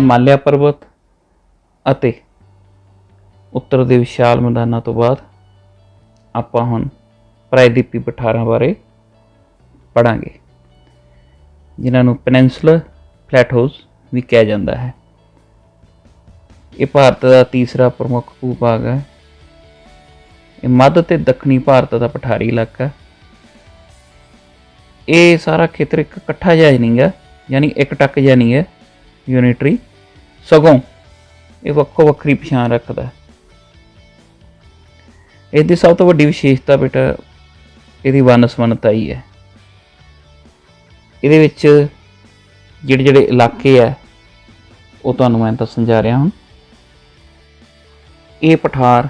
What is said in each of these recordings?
ਹਿਮਾਲਿਆ ਪਰਬਤ ਅਤੇ ਉੱਤਰ ਦੇ ਵਿਸ਼ਾਲ ਮੈਦਾਨਾਂ ਤੋਂ ਬਾਅਦ ਆਪਾਂ ਹੁਣ ਪ੍ਰਾਇਦੀਪੀ ਪਠਾਰਾਂ ਬਾਰੇ ਪੜ੍ਹਾਂਗੇ, ਜਿਨ੍ਹਾਂ ਨੂੰ ਪੈਨਿਨਸੂਲਰ ਪਲੇਟੋਜ਼ ਵੀ ਕਿਹਾ ਜਾਂਦਾ ਹੈ। ਇਹ ਭਾਰਤ ਦਾ ਤੀਸਰਾ ਪ੍ਰਮੁੱਖ ਭੂ-ਭਾਗ ਹੈ। ਇਹ ਮੱਧ ਅਤੇ ਦੱਖਣੀ ਭਾਰਤ ਦਾ ਪਠਾਰੀ ਇਲਾਕਾ। ਇਹ ਸਾਰਾ ਖੇਤਰ ਇੱਕ ਇਕੱਠਾ ਜਿਹਾ ਨਹੀਂ ਗਾ, ਯਾਨੀ ਇੱਕ ਟੱਕ ਜਿਹਾ ਨਹੀਂ ਹੈ ਯੂਨਿਟਰੀ, ਸਗੋਂ ਇਹ ਵੱਖੋ ਵੱਖਰੀ ਪਛਾਣ ਰੱਖਦਾ। ਇਹਦੀ ਸਭ ਤੋਂ ਵੱਡੀ ਵਿਸ਼ੇਸ਼ਤਾ ਬੇਟਾ ਇਹਦੀ ਵੰਨ-ਸੁਵੰਨਤਾ ਹੀ ਹੈ। ਇਹਦੇ ਵਿੱਚ ਜਿਹੜੇ ਇਲਾਕੇ ਹੈ ਉਹ ਤੁਹਾਨੂੰ ਮੈਂ ਦੱਸਣ ਜਾ ਰਿਹਾ ਹਾਂ। ਇਹ ਪਠਾਰ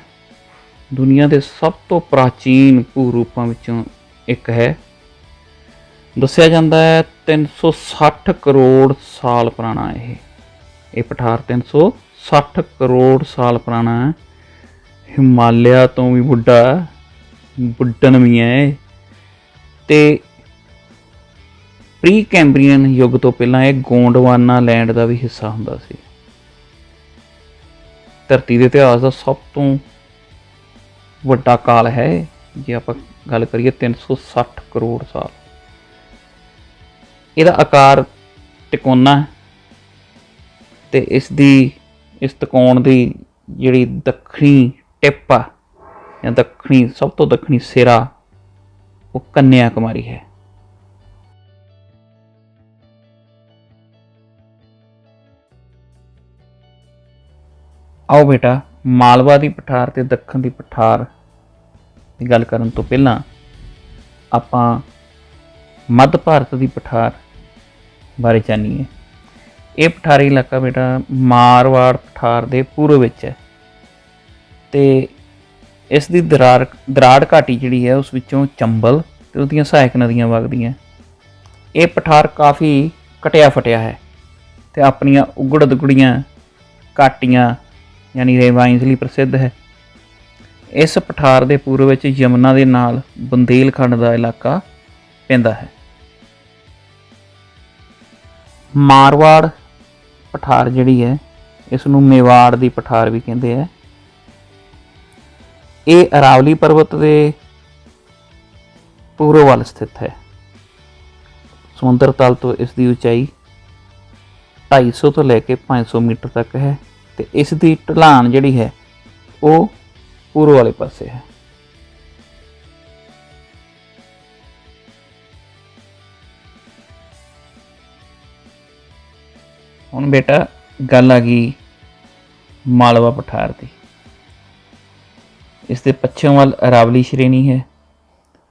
ਦੁਨੀਆ ਦੇ ਸਭ ਤੋਂ ਪ੍ਰਾਚੀਨ ਭੂ ਰੂਪਾਂ ਵਿੱਚੋਂ ਇੱਕ ਹੈ। ਦੱਸਿਆ ਜਾਂਦਾ ਹੈ 360 ਕਰੋੜ ਸਾਲ ਪੁਰਾਣਾ ਇਹ ਪਠਾਰ 360 ਕਰੋੜ ਸਾਲ ਪੁਰਾਣਾ ਹੈ। ਹਿਮਾਲਿਆ ਤੋਂ ਵੀ ਵੱਡਣ ਵੀ ਹੈ। ਅਤੇ ਪ੍ਰੀ ਕੈਂਬਰੀਅਨ ਯੁੱਗ ਤੋਂ ਪਹਿਲਾਂ ਇਹ ਗੋਂਡਵਾਨਾ ਲੈਂਡ ਦਾ ਵੀ ਹਿੱਸਾ ਹੁੰਦਾ ਸੀ। ਧਰਤੀ ਦੇ ਇਤਿਹਾਸ ਦਾ ਸਭ ਤੋਂ ਵੱਡਾ ਕਾਲ ਹੈ। ਜੇ ਆਪਾਂ ਗੱਲ ਕਰੀਏ 360 ਕਰੋੜ ਸਾਲ। ਇਹਦਾ ਆਕਾਰ ਤਿਕੋਣਾ ਅਤੇ ਇਸ ਤਿਕੋਣ ਦੀ ਜਿਹੜੀ ਦੱਖਣੀ ਟਿਪ ਆ ਜਾਂ ਸਭ ਤੋਂ ਦੱਖਣੀ ਸਿਰਾ ਉਹ ਕੰਨਿਆ ਕੁਮਾਰੀ ਹੈ। ਆਓ ਬੇਟਾ ਮਾਲਵਾ ਦੀ ਪਠਾਰ ਅਤੇ ਦੱਖਣ ਦੀ ਪਠਾਰ ਦੀ ਗੱਲ ਕਰਨ ਤੋਂ ਪਹਿਲਾਂ ਆਪਾਂ ਮੱਧ ਭਾਰਤ ਦੀ ਪਠਾਰ ਬਾਰੇ ਜਾਣੀਏ। ਇਹ ਪਠਾਰੀ ਇਲਾਕਾ ਬੇਟਾ ਮਾਰਵਾੜ ਪਠਾਰ ਦੇ ਪੂਰਬ ਵਿੱਚ ਹੈ ਅਤੇ ਇਸ ਦੀ ਦਰਾੜ ਘਾਟੀ ਜਿਹੜੀ ਹੈ ਉਸ ਵਿੱਚੋਂ ਚੰਬਲ ਅਤੇ ਉਹਦੀਆਂ ਸਹਾਇਕ ਨਦੀਆਂ ਵਗਦੀਆਂ। ਇਹ ਪਠਾਰ ਕਾਫੀ ਕਟਿਆ ਫਟਿਆ ਹੈ ਅਤੇ ਆਪਣੀਆਂ ਉਗੜ ਦੁਗੜੀਆਂ ਘਾਟੀਆਂ ਯਾਨੀ ਰੇਵਾਈਨਸ ਲਈ ਪ੍ਰਸਿੱਧ ਹੈ। ਇਸ ਪਠਾਰ ਦੇ ਪੂਰਬ ਵਿੱਚ ਯਮੁਨਾ ਦੇ ਨਾਲ ਬੁੰਦੇਲਖੰਡ ਦਾ ਇਲਾਕਾ ਪੈਂਦਾ ਹੈ। ਮਾਰਵਾੜ ਪਠਾਰ ਜਿਹੜੀ ਹੈ ਇਸ ਨੂੰ ਮੇਵਾੜ ਦੀ ਪਠਾਰ ਵੀ ਕਹਿੰਦੇ ਹੈ। ਇਹ ਅਰਾਵਲੀ ਪਰਬਤ ਦੇ ਪੂਰਬ ਵੱਲ ਸਥਿਤ ਹੈ। ਸਮੁੰਦਰ ਤਲ ਤੋਂ ਇਸ ਦੀ ਉਚਾਈ 250 ਤੋਂ ਲੈ ਕੇ 500 ਮੀਟਰ ਤੱਕ ਹੈ ਅਤੇ ਇਸ ਦੀ ਢਲਾਣ ਜਿਹੜੀ ਹੈ ਉਹ ਪੂਰਬ ਵਾਲੇ ਪਾਸੇ ਹੈ। ਹੁਣ ਬੇਟਾ ਗੱਲ ਆ ਗਈ ਮਾਲਵਾ ਪਠਾਰ ਦੀ। ਇਸ ਦੇ ਪੱਛਮ ਵੱਲ ਅਰਾਵਲੀ ਸ਼੍ਰੇਣੀ ਹੈ,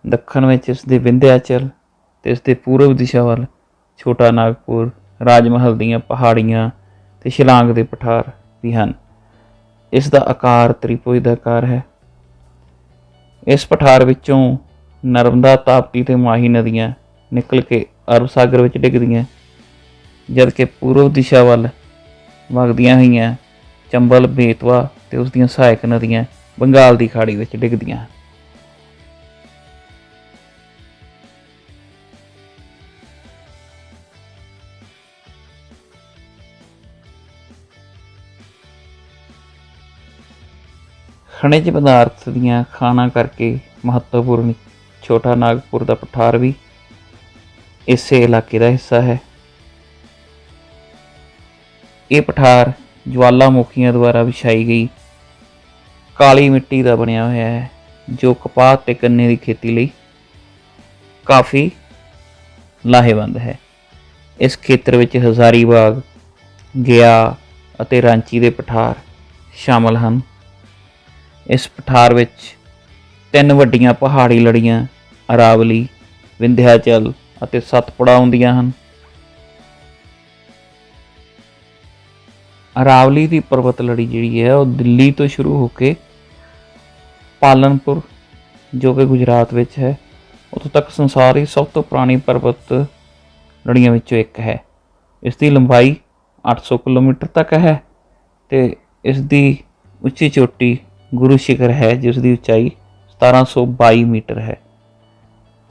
ਦੱਖਣ ਵਿੱਚ ਇਸ ਦੇ ਵਿੰਧਿਆਚਲ ਅਤੇ ਇਸ ਦੇ ਪੂਰਬ ਦਿਸ਼ਾ ਵੱਲ ਛੋਟਾ ਨਾਗਪੁਰ, ਰਾਜ ਮਹਲ ਦੀਆਂ ਪਹਾੜੀਆਂ ਅਤੇ ਸ਼ਿਲਾਂਗ ਦੇ ਪਠਾਰ ਵੀ ਹਨ। ਇਸ ਦਾ ਆਕਾਰ ਤ੍ਰਿਭੁਜ ਦਾ ਆਕਾਰ ਹੈ। ਇਸ ਪਠਾਰ ਵਿੱਚੋਂ ਨਰਮਦਾ, ਤਾਪਤੀ ਅਤੇ ਮਾਹੀ ਨਦੀਆਂ ਨਿਕਲ ਕੇ ਅਰਬ ਸਾਗਰ ਵਿੱਚ ਡਿੱਗਦੀਆਂ, ਜਦ ਕਿ ਪੂਰਬ ਦਿਸ਼ਾ ਵੱਲ ਵਗਦੀਆਂ ਹੋਈਆਂ ਚੰਬਲ, ਬੇਤਵਾ ਅਤੇ ਉਸ ਦੀਆਂ ਸਹਾਇਕ ਨਦੀਆਂ ਬੰਗਾਲ ਦੀ ਖਾੜੀ ਵਿੱਚ ਡਿੱਗਦੀਆਂ ਹਨ। ਖਣਿਜ ਪਦਾਰਥ ਦੀਆਂ ਖਾਣਾਂ ਕਰਕੇ ਮਹੱਤਵਪੂਰਨ ਛੋਟਾ ਨਾਗਪੁਰ ਦਾ ਪਠਾਰ ਵੀ ਇਸੇ ਇਲਾਕੇ ਦਾ ਹਿੱਸਾ ਹੈ। ਇਹ ਪਠਾਰ ਜਵਾਲਾਮੁਖੀਆਂ ਦੁਆਰਾ ਵਿਛਾਈ ਗਈ ਕਾਲੀ ਮਿੱਟੀ ਦਾ ਬਣਿਆ ਹੋਇਆ ਹੈ, ਜੋ ਕਪਾਹ ਅਤੇ ਗੰਨੇ ਦੀ ਖੇਤੀ ਲਈ ਕਾਫੀ ਲਾਹੇਵੰਦ ਹੈ। ਇਸ ਖੇਤਰ ਵਿੱਚ ਹਜ਼ਾਰੀਬਾਗ, ਗਿਆ ਅਤੇ ਰਾਂਚੀ ਦੇ ਪਠਾਰ ਸ਼ਾਮਲ ਹਨ। ਇਸ ਪਠਾਰ ਵਿੱਚ 3 ਵੱਡੀਆਂ ਪਹਾੜੀ ਲੜੀਆਂ ਅਰਾਵਲੀ, ਵਿੰਧਿਆਚਲ ਅਤੇ ਸਤਪੁੜਾ ਆਉਂਦੀਆਂ ਹਨ। ਅਰਾਵਲੀ ਦੀ ਪਰਬਤ ਲੜੀ ਜਿਹੜੀ ਹੈ ਉਹ ਦਿੱਲੀ ਤੋਂ ਸ਼ੁਰੂ ਹੋ ਕੇ ਪਾਲਨਪੁਰ ਜੋ ਕਿ ਗੁਜਰਾਤ ਵਿੱਚ ਹੈ ਉੱਥੋਂ ਤੱਕ ਸੰਸਾਰ ਦੀ ਸਭ ਤੋਂ ਪੁਰਾਣੀ ਪਰਬਤ ਲੜੀਆਂ ਵਿੱਚੋਂ ਇੱਕ ਹੈ। ਇਸ ਦੀ ਲੰਬਾਈ 800 ਕਿਲੋਮੀਟਰ ਤੱਕ ਹੈ ਅਤੇ ਇਸ ਦੀ ਉੱਚੀ ਚੋਟੀ ਗੁਰੂ ਸ਼ਿਖਰ ਹੈ, ਜਿਸ ਦੀ ਉਚਾਈ 1722 ਮੀਟਰ ਹੈ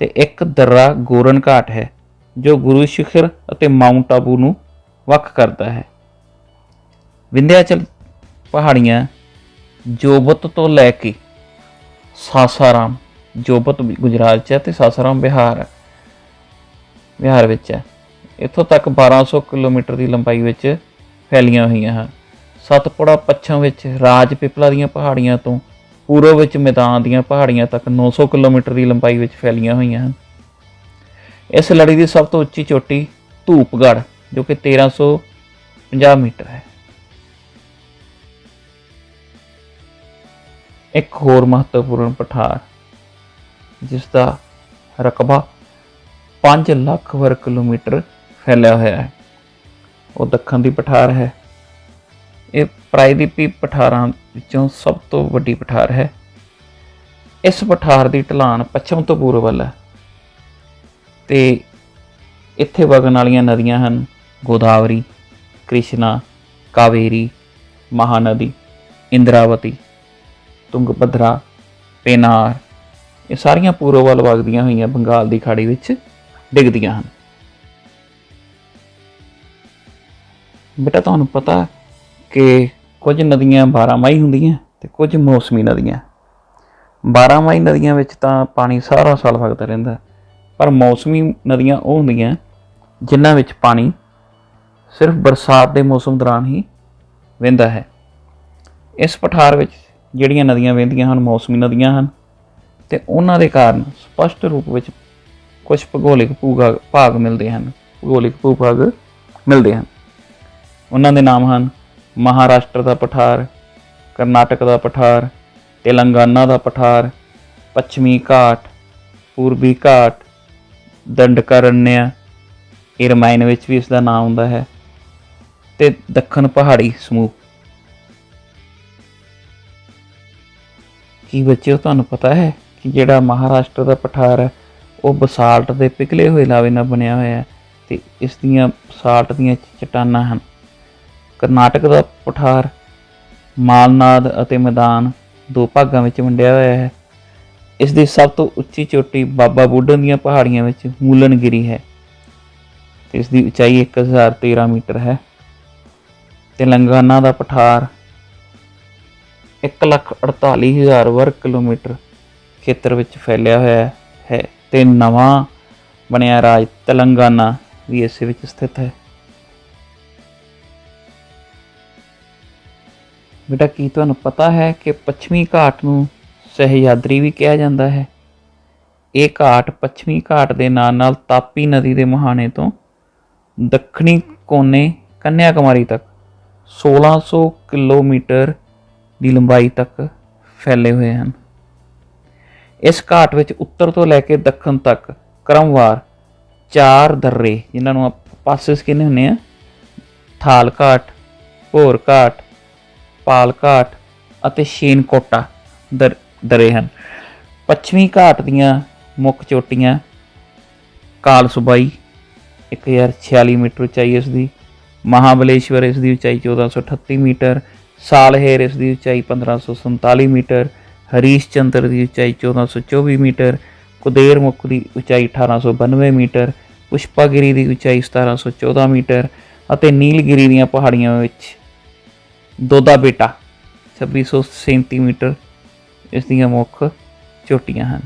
ਅਤੇ ਇੱਕ ਦर्रा ਗੋਰਨ ਘਾਟ ਹੈ ਜੋ ਗੁਰੂ ਸ਼ਿਖਰ ਅਤੇ ਮਾਊਂਟ ਆਬੂ ਨੂੰ ਵੱਖ ਕਰਦਾ ਹੈ। विंध्याचल पहाड़ियाँ जोबत तो लैके सासाराम, जोबत गुजरात च है ते सासाराम बिहार विच है, इत्थों तक 1200 किलोमीटर की लंबाई विच फैलियां हुई हैं। सतपुड़ा पच्छम विच राज पिपला दीयां पहाड़ियां तो पूर्व विच मैदान दीयां पहाड़ियां तक 900 किलोमीटर की लंबाई विच फैलियां हुई हैं। इस लड़ी की सब तो उच्ची चोटी धूपगढ़ जो कि 1350 मीटर है। एक होर महत्वपूर्ण पठार जिसका रकबा 5 लाख वर्ग किलोमीटर फैलिया हुआ है, वो दक्खन की पठार है। ये प्रायद्वीपी पठारां विचों सब तो वड्डी पठार है। इस पठार की ढलान पश्चिम तो पूर्व वाल है ते इत्थे वगन वालियां नदियां हैं गोदावरी, कृष्णा, कावेरी, महानदी, इंद्रावती, तुंगभद्रा, पेनार, ये सारियां पूर्व वाल वगदियां हुई बंगाल की खाड़ी विच डिगदियां हैं। बेटा तुहानूं पता कि कुछ नदियां 12 होंदियां ते कुछ मौसमी नदियां। 12 नदियां विच तां पानी सारा साल वगदा रहिंदा, पर मौसमी नदियां वो होंदियां जिन्हां विच पानी सिर्फ बरसात के मौसम दौरान ही वहिंदा है। इस पठार विच जिहड़ियां नदियां वहिंदियां हन मौसमी नदियां हन ते उन्हां दे कारण स्पष्ट रूप विच कुछ भूगोलिक भाग मिलते हैं, भूगोलिक भूभाग मिलते हैं। उन्हां दे नाम हैं महाराष्ट्र का पठार, करनाटक का पठार, तेलंगाना का पठार, पश्चिमी घाट, पूर्वी घाट, दंडकारण्य, ये रामायण विच भी इसका नाम आता है, ते दक्खन पहाड़ी समूह। की बच्चों तुहानूं पता है कि जिहड़ा महाराष्ट्र का पठार है वो बसाल्ट के पिघले हुए लावे नाल बनिया होया है ते इस दियां बसाल्ट दियां चट्टानां हैं। करनाटक का पठार मालनाद अते मैदान 2 भागों में वंडिया होया है। इसकी सब तो उच्ची चोटी बाबा बुडन दीयां पहाड़ियां विच मूलनगिरी है, इसकी उचाई 1013 मीटर है। तेलंगाना का पठार 1,48,000 वर्ग किलोमीटर खेत्र विच फैलिया होया है ते नवां बनिया राज तेलंगाना भी इस विच स्थित है। बेटा की तुहानूं पता है कि पश्चिमी घाट नूं सहयाद्री भी कहा जाता है। ये घाट पश्चिमी घाट के नाल नाल तापी नदी के मुहाने तो दक्षिणी कोने कन्याकुमारी तक 1600 किलोमीटर की लंबाई तक फैले हुए हैं। इस घाट विच उत्तर तो लैके दक्षिण तक क्रमवार 4 दर्रे जिन्होंने आप पासिस कहने हुन्ने आ, थाल घाट, भोर घाट, पाल घाट अते शेनकोटा दरे हैं। पश्चिमी घाट दीयां मुख चोटियां काल सुबाई 1046 मीटर उचाई इसकी, महाबलेश्वर इसकी उचाई 1438 मीटर, सालहेर इसकी उचाई 1547 मीटर, हरीश चंद्र की उचाई 1424 मीटर, कुदेर मुख की उचाई 1892 मीटर, पुष्पागिरी की उचाई 1714 मीटर अते नीलगिरी दीयां पहाड़ियां विच दोदा बेटा 2637 मीटर इसदियां मुख चोटियां हैं।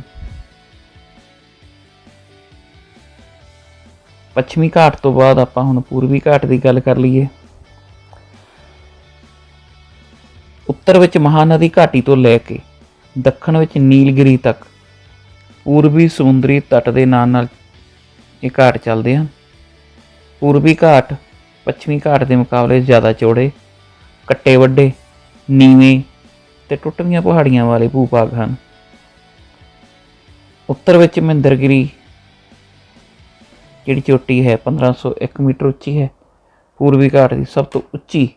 पश्चिमी घाट तो बाद आपां हुण पूर्वी घाट की गल कर लीए। उत्तर विच महानदी घाटी तो लैके दक्षिण विच नीलगिरी तक पूर्वी समुद्री तट के नाल नाल ये घाट चलते हैं। पूर्वी घाट पश्चिमी घाट के मुकाबले ज़्यादा चौड़े, कट्टे वड्डे, नीवें ते टुटवियां पहाड़ियां वाले भूभाग हैं। उत्तर विच महेंद्रगिरी जिहड़ी चोटी है 1501 मीटर उच्ची है, पूर्वी घाट की सब तो उच्ची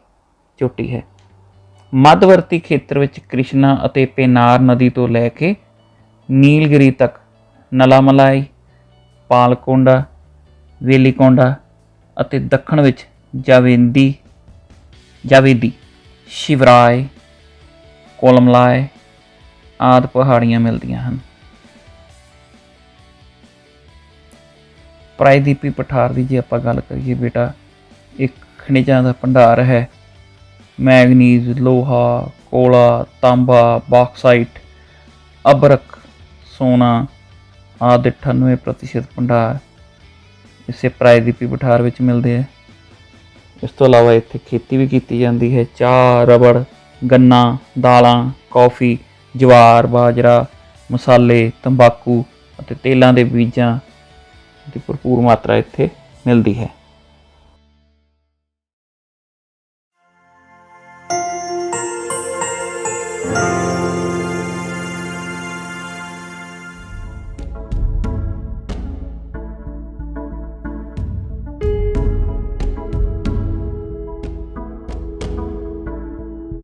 चोटी है। मध्यवर्ती खेत्र विच कृष्णा अते पेनार नदी तो लैके नीलगिरी तक नलामलाई, पालकोंडा, वेलीकोंडा अते दक्षिण विच जावेदी, शिवराय, कोलमलाय आदि पहाड़ियां मिलदियां हैं। प्रायद्वीपी पठार की जे आपां गल करिए बेटा, एक खनिजां दा भंडार है मैगनीज, लोहा, कोला, तांबा, बॉक्साइट, अबरक, सोना आदि 98% भंडार इसे प्रायਦੀपी पठार विच मिलते हैं। इस तो इलावा इत्थे खेती भी की जाती है। चाह, रबड़, गन्ना, दालां, कॉफ़ी, जवार, बाजरा, मसाले, तंबाकू ਅਤੇ तेलों के बीजों की भरपूर मात्रा इत्थे मिलती है।